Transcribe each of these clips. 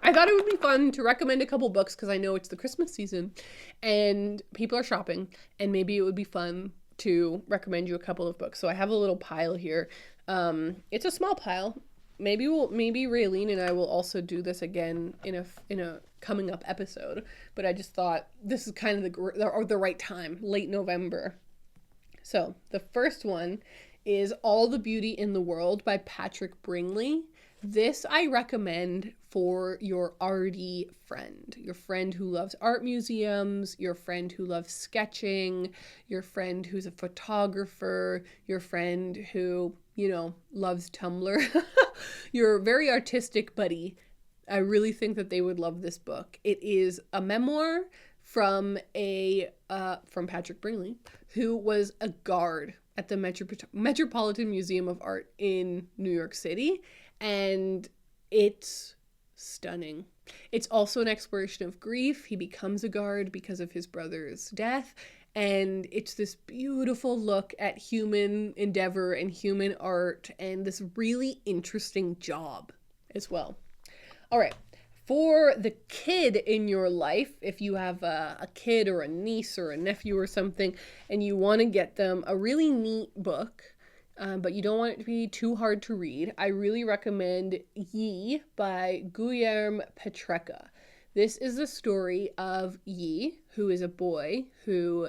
I thought it would be fun to recommend a couple books because I know it's the Christmas season and people are shopping, and maybe it would be fun to recommend you a couple of books. So I have a little pile here. It's a small pile. Maybe Raylene and I will also do this again in a coming up episode. But I just thought this is kind of the right time, late November. So the first one is All the Beauty in the World by Patrick Bringley. This I recommend for your arty friend, your friend who loves art museums, your friend who loves sketching, your friend who's a photographer, your friend who, loves Tumblr, your very artistic buddy. I really think that they would love this book. It is a memoir from Patrick Bringley, who was a guard at the Metropolitan Museum of Art in New York City. And it's stunning. It's also an exploration of grief. He becomes a guard because of his brother's death. And it's this beautiful look at human endeavor and human art and this really interesting job as well. All right. For the kid in your life, if you have a kid or a niece or a nephew or something, and you want to get them a really neat book, but you don't want it to be too hard to read, I really recommend Yi by Guillermo Petreca. This is the story of Yi, who is a boy who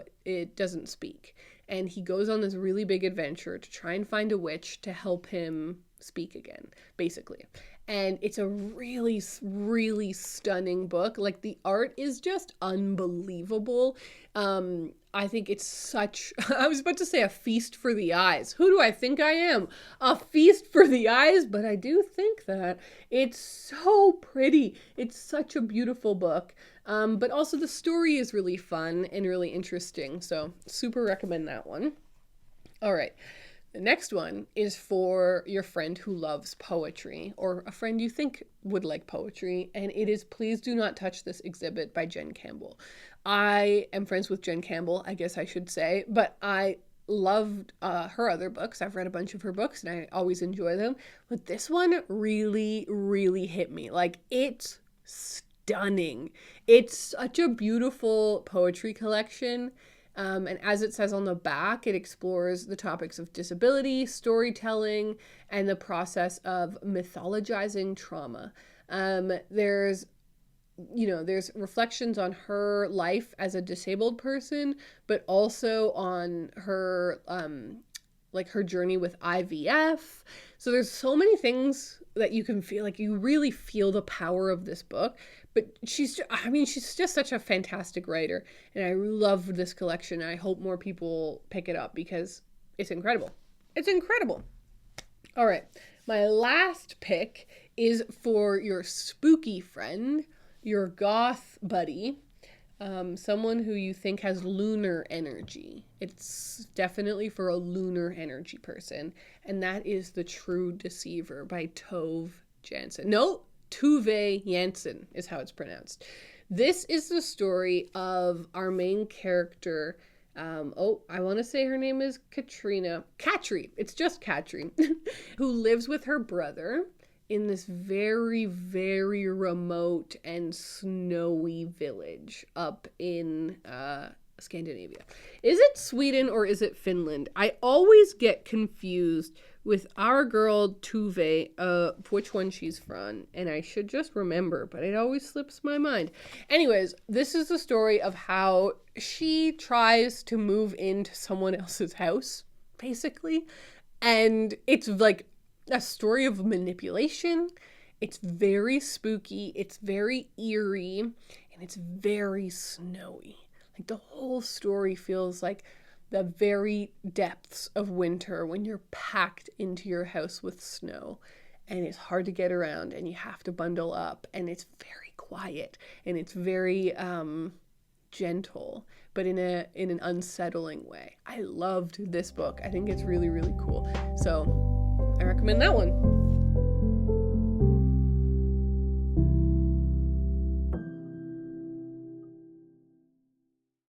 doesn't speak. And he goes on this really big adventure to try and find a witch to help him speak again, basically. And it's a really, really stunning book. Like, the art is just unbelievable. I think it's I was about to say a feast for the eyes. Who do I think I am? A feast for the eyes? But I do think that it's so pretty. It's such a beautiful book. But also the story is really fun and really interesting. So super recommend that one. All right. The next one is for your friend who loves poetry, or a friend you think would like poetry, and it is Please Do Not Touch This Exhibit by Jen Campbell. I am friends with Jen Campbell, I guess I should say, but I loved her other books. I've read a bunch of her books, and I always enjoy them, but this one really, really hit me. Like, it's stunning. It's such a beautiful poetry collection. And as it says on the back, it explores the topics of disability, storytelling, and the process of mythologizing trauma. There's reflections on her life as a disabled person, but also on her, her journey with IVF. So there's so many things that you can feel, like you really feel the power of this book. But she's just such a fantastic writer. And I love this collection. And I hope more people pick it up because it's incredible. It's incredible. All right. My last pick is for your spooky friend, your goth buddy, someone who you think has lunar energy. It's definitely for a lunar energy person. And that is The True Deceiver by Tove Jansson. No, Tove Jansson is how it's pronounced. This is the story of our main character. I want to say her name is Katri. It's just Katri, who lives with her brother in this very, very remote and snowy village up in Scandinavia. Is it Sweden or is it Finland? I always get confused with our girl Tuve, which one she's from, and I should just remember, but it always slips my mind. Anyways, this is the story of how she tries to move into someone else's house, basically, and it's like a story of manipulation. It's very spooky, it's very eerie, and it's very snowy. Like, the whole story feels like the very depths of winter when you're packed into your house with snow and it's hard to get around and you have to bundle up, and it's very quiet and it's very gentle, but in an unsettling way. I loved this book. I think it's really, really cool. So I recommend that one.